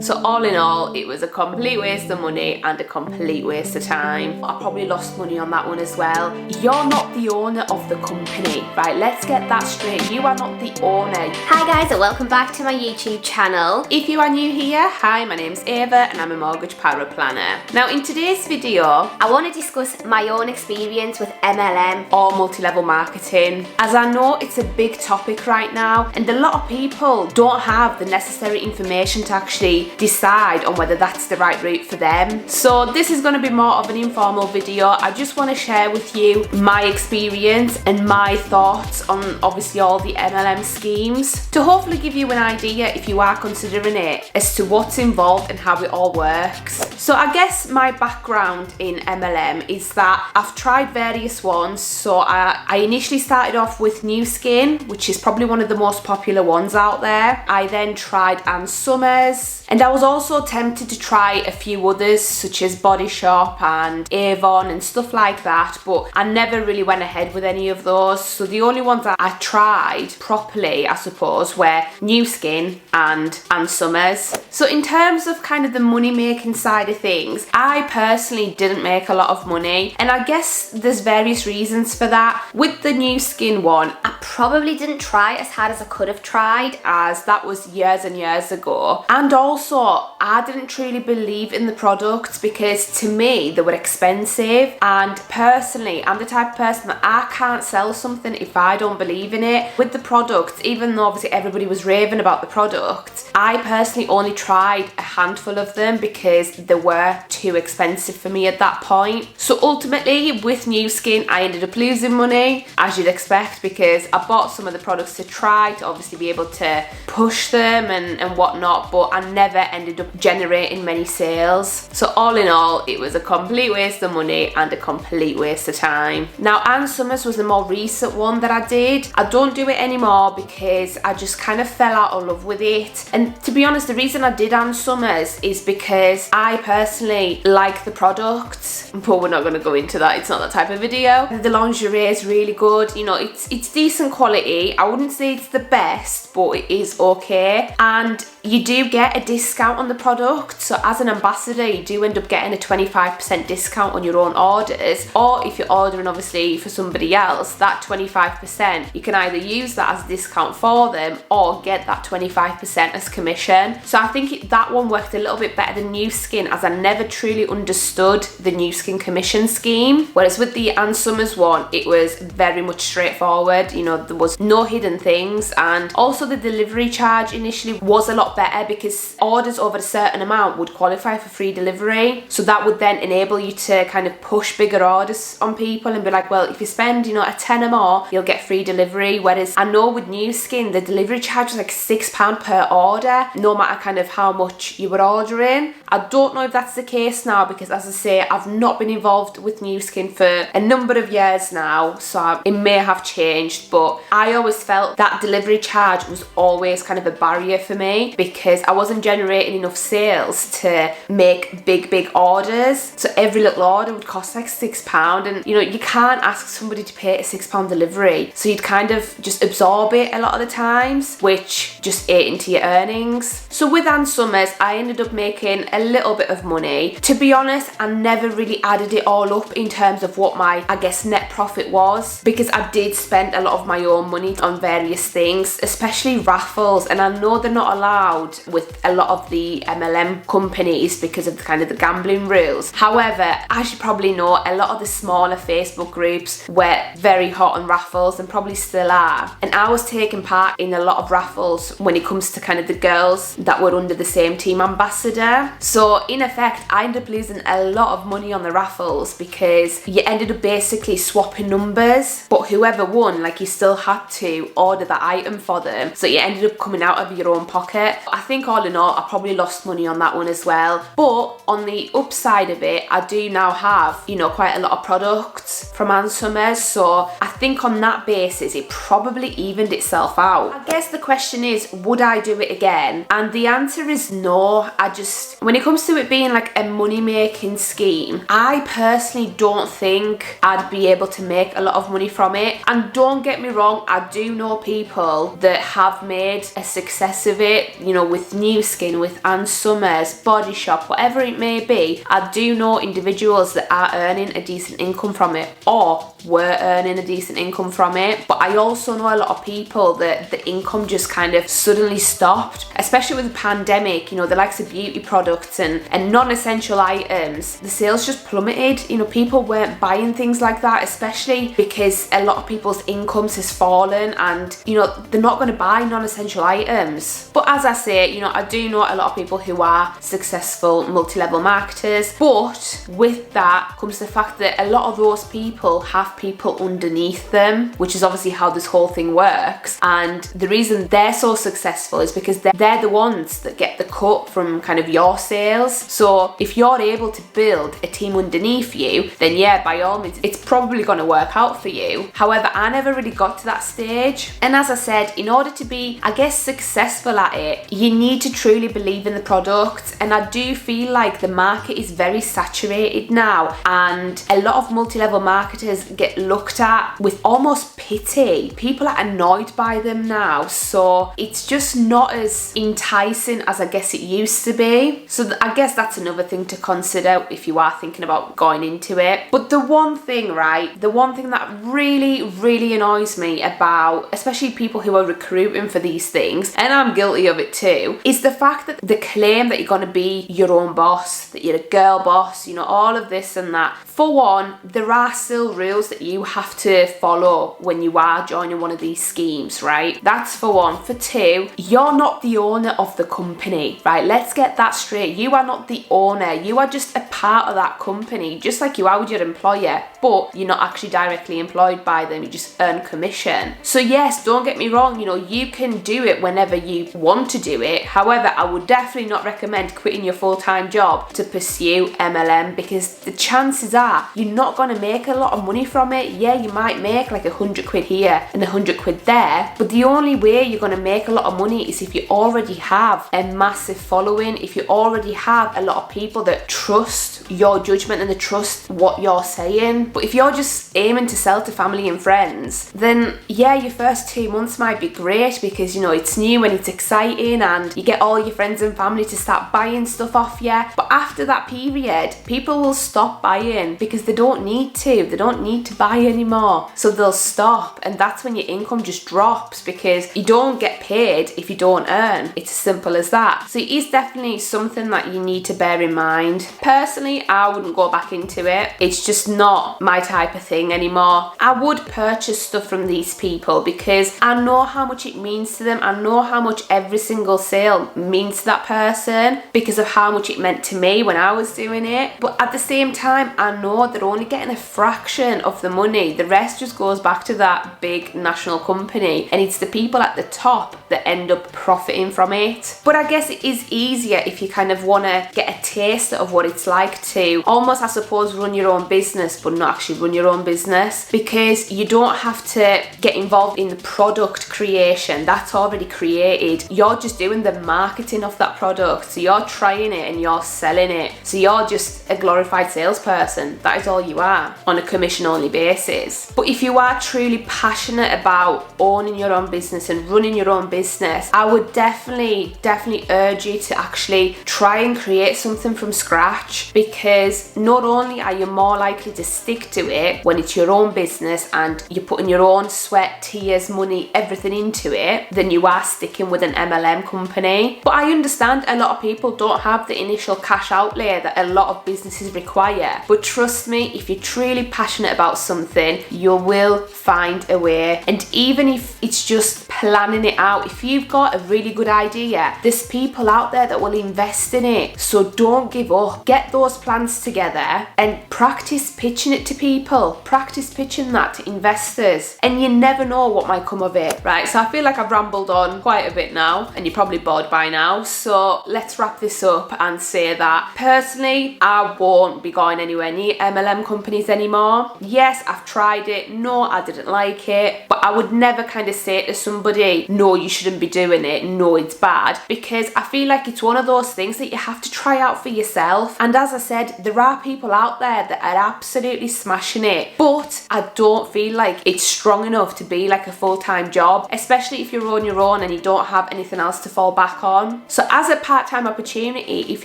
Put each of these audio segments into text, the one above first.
So all in all, it was a complete waste of money and a complete waste of time. I probably lost money on that one as well. You're not the owner of the company, right? Let's get that straight. You are not the owner. Hi guys, and welcome back to my YouTube channel. If you are new here, hi, my name's Ava and I'm a mortgage power planner. Now in today's video, I want to discuss my own experience with MLM or multi-level marketing, as I know it's a big topic right now and a lot of people don't have the necessary information to actually decide on whether that's the right route for them. So this is going to be more of an informal video. I just want to share with you my experience and my thoughts on obviously all the MLM schemes to hopefully give you an idea, if you are considering it, as to what's involved and how it all works. So I guess my background in MLM is that I've tried various ones. So I initially started off with New Skin, which is probably one of the most popular ones out there. I then tried Ann Summers, and I was also tempted to try a few others such as Body Shop and Avon and stuff like that, but I never really went ahead with any of those. So the only ones that I tried properly, I suppose, were New Skin and Ann Summers. So in terms of kind of the money making side of things, I personally didn't make a lot of money, and I guess there's various reasons for that. With the New Skin one, I probably didn't try as hard as I could have tried, as that was years and years ago, and also I didn't truly believe in the products because to me they were expensive, and personally I'm the type of person that I can't sell something if I don't believe in it. With the products, even though obviously everybody was raving about the products, I personally only tried a handful of them because they were too expensive for me at that point. So ultimately with New Skin I ended up losing money, as you'd expect, because I bought some of the products to try to obviously be able to push them and whatnot, but I never ended up generating many sales. So all in all, it was a complete waste of money and a complete waste of time. Now Ann Summers was the more recent one that I did. I don't do it anymore because I just kind of fell out of love with it, and to be honest, the reason I did Ann Summers is because I personally like the products, but we're not going to go into that. It's not that type of video. The lingerie is really good, you know, it's decent quality. I wouldn't say it's the best, but it is okay, and you do get a discount on the product. So as an ambassador, you do end up getting a 25% discount on your own orders, or if you're ordering obviously for somebody else, that 25% you can either use that as a discount for them or get that 25% as commission. So I think that one worked a little bit better than New Skin, as I never truly understood the New Skin commission scheme, whereas with the Ann Summers one it was very much straightforward. You know, there was no hidden things, and also the delivery charge initially was a lot better because orders over a certain amount would qualify for free delivery. So that would then enable you to kind of push bigger orders on people and be like, well, if you spend, you know, a tenner more, you'll get free delivery. Whereas I know with New Skin, the delivery charge was like £6 per order, no matter kind of how much you were ordering. I don't know if that's the case now because, as I say, I've not been involved with New Skin for a number of years now, so it may have changed, but I always felt that delivery charge was always kind of a barrier for me because I wasn't generating enough sales to make big orders. So every little order would cost like £6, and you know, you can't ask somebody to pay a £6 delivery, so you'd kind of just absorb it a lot of the times, which just ate into your earnings. So with Ann Summers, I ended up making a little bit of money. To be honest, I never really added it all up in terms of what my, I guess, net profit was, because I did spend a lot of my own money on various things, especially raffles, and I know they're not allowed with a lot of the MLM companies because of kind of the gambling rules. However, as you probably know, a lot of the smaller Facebook groups were very hot on raffles and probably still are, and I was taking part in a lot of raffles when it comes to kind of the girls that were under the same team ambassador. So in effect, I ended up losing a lot of money on the raffles because you ended up basically swapping numbers, but whoever won, like, you still had to order that item for them, so you ended up coming out of your own pocket. I think all in all, I probably lost money on that one as well. But on the upside of it, I do now have, you know, quite a lot of products from Ann Summers, so I think on that basis it probably evened itself out. I guess the question is, would I do it again? And the answer is no. I just, when it comes to it being like a money making scheme, I personally don't think I'd be able to make a lot of money from it. And don't get me wrong, I do know people that have made a success of it. You you know, with New Skin, with Ann Summers, Body Shop, whatever it may be, I do know individuals that are earning a decent income from it or were earning a decent income from it. But I also know a lot of people that the income just kind of suddenly stopped, especially with the pandemic. You know, the likes of beauty products and non-essential items, the sales just plummeted. You know, people weren't buying things like that, especially because a lot of people's incomes has fallen and, you know, they're not going to buy non-essential items. But as I say, you know, I do know a lot of people who are successful multi-level marketers, but with that comes the fact that a lot of those people have people underneath them, which is obviously how this whole thing works. And the reason they're so successful is because they're the ones that get the cut from kind of your sales. So if you're able to build a team underneath you, then yeah, by all means, it's probably going to work out for you. However, I never really got to that stage. And as I said, in order to be, I guess, successful at it, you need to truly believe in the product. And I do feel like the market is very saturated now, and a lot of multi-level marketers get looked at with almost pity. People are annoyed by them now, so it's just not as enticing as I guess it used to be. So I guess that's another thing to consider if you are thinking about going into it. But the one thing, right, the one thing that really annoys me about, especially people who are recruiting for these things, and I'm guilty of it too, is the fact that the claim that you're going to be your own boss, that you're a girl boss, you know, all of this and that. For one, there are still rules that you have to follow when you are joining one of these schemes, right? That's for one. For two, you're not the owner of the company, right? Let's get that straight. You are not the owner. You are just a part of that company, just like you are with your employer, but you're not actually directly employed by them. You just earn commission. So yes, don't get me wrong, you know, you can do it whenever you want to do it. However, I would definitely not recommend quitting your full-time job to pursue MLM, because the chances are you're not going to make a lot of money from it. Yeah, you might make like 100 quid here and 100 quid there, but the only way you're going to make a lot of money is if you already have a massive following, if you already have a lot of people that trust your judgment and they trust what you're saying. But if you're just aiming to sell to family and friends, then yeah, your first 2 months might be great because, you know, it's new and it's exciting and you get all your friends and family to start buying stuff off you. But after that period, people will stop buying because they don't need to. They don't need to buy anymore. So they'll stop, and that's when your income just drops because you don't get paid if you don't earn. It's as simple as that. So it is definitely something that you need to bear in mind. Personally, I wouldn't go back into it. It's just not my type of thing anymore. I would purchase stuff from these people because I know how much it means to them. I know how much every single sale means to that person because of how much it meant to me when I was doing it. But at the same time, I know they're only getting a fraction of the money. The rest just goes back to that big national company, and it's the people at the top that end up profiting from it. But I guess it is easier if you kind of want to get a taste of what it's like to almost, I suppose, run your own business but not actually run your own business, because you don't have to get involved in the product creation. That's already created. You're just doing the marketing of that product. So you're trying it and you're selling it. So you're just a glorified salesperson. That is all you are on a commission only basis. But if you are truly passionate about owning your own business and running your own business, I would definitely urge you to actually try and create something from scratch, because not only are you more likely to stick to it when it's your own business and you're putting your own sweat, tears, money, everything into it, than you are sticking with an MLM company. But I understand a lot of people don't have the initial cash outlay that a lot of businesses require. But trust me, if you're truly passionate about something, you will find a way. And even if it's just planning it out, if you've got a really good idea, there's people out there that will invest in it. So don't give up. Get those plans together and practice pitching it to people. Practice pitching that to investors, and you never know what might come of it. Right, so I feel like I've rambled on quite a bit now and you're probably bored by now. So let's wrap this up and say that personally, I won't be going anywhere near MLM companies anymore. Yes, I've tried it. No, I didn't like it. But I would never kind of say to somebody, no, you shouldn't be doing it, no, it's bad, because I feel like it's one of those things that you have to try out for yourself. And as I said, there are people out there that are absolutely smashing it, but I don't feel like it's strong enough to be like a full-time job, especially if you're on your own and you don't have anything else to fall back on. So as a part-time opportunity, if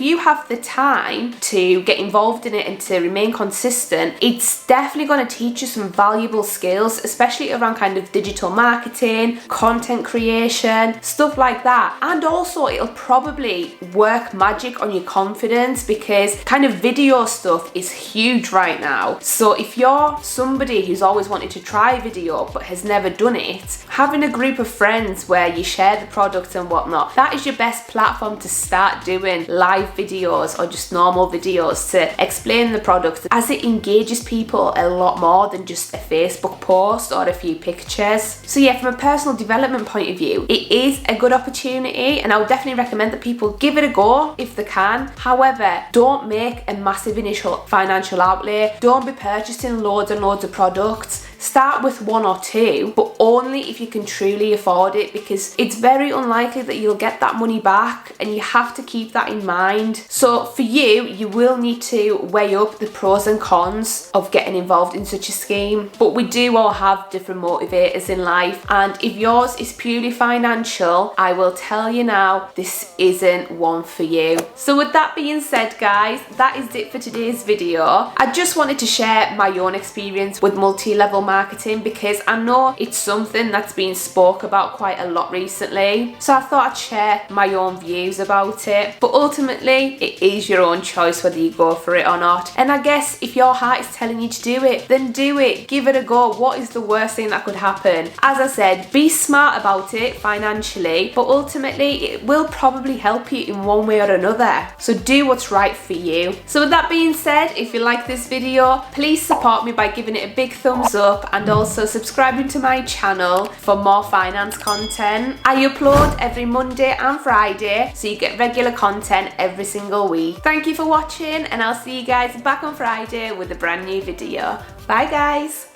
you have the time to get involved in it and to remain consistent, it's definitely going to teach you some valuable skills, especially around kind of digital marketing, content creation, stuff like that. And also it'll probably work magic on your confidence, because kind of video stuff is huge right now. So if you're somebody who's always wanted to try video but has never done it, having a group of friends where you share the product and whatnot, that is your best platform to start doing live videos or just normal videos to explain the product, as it engages people a lot more than just a Facebook post or a few pictures. So yeah, from a personal development point of view, it is a good opportunity, and I would definitely recommend that people give it a go if they can. However, don't make a massive initial financial outlay. Don't be purchasing loads and loads of products. Start with one or two, but only if you can truly afford it, because it's very unlikely that you'll get that money back, and you have to keep that in mind. So for you, you will need to weigh up the pros and cons of getting involved in such a scheme. But we do all have different motivators in life, and if yours is purely financial, I will tell you now, this isn't one for you. So with that being said, guys, that is it for today's video. I just wanted to share my own experience with multi-level marketing, because I know it's something that's been spoke about quite a lot recently. So I thought I'd share my own views about it. But ultimately, it is your own choice whether you go for it or not. And I guess if your heart is telling you to do it, then do it. Give it a go. What is the worst thing that could happen? As I said, be smart about it financially, but ultimately it will probably help you in one way or another. So do what's right for you. So with that being said, if you like this video, please support me by giving it a big thumbs up, and also subscribing to my channel for more finance content. I upload every Monday and Friday, so you get regular content every single week. Thank you for watching, and I'll see you guys back on Friday with a brand new video. Bye guys.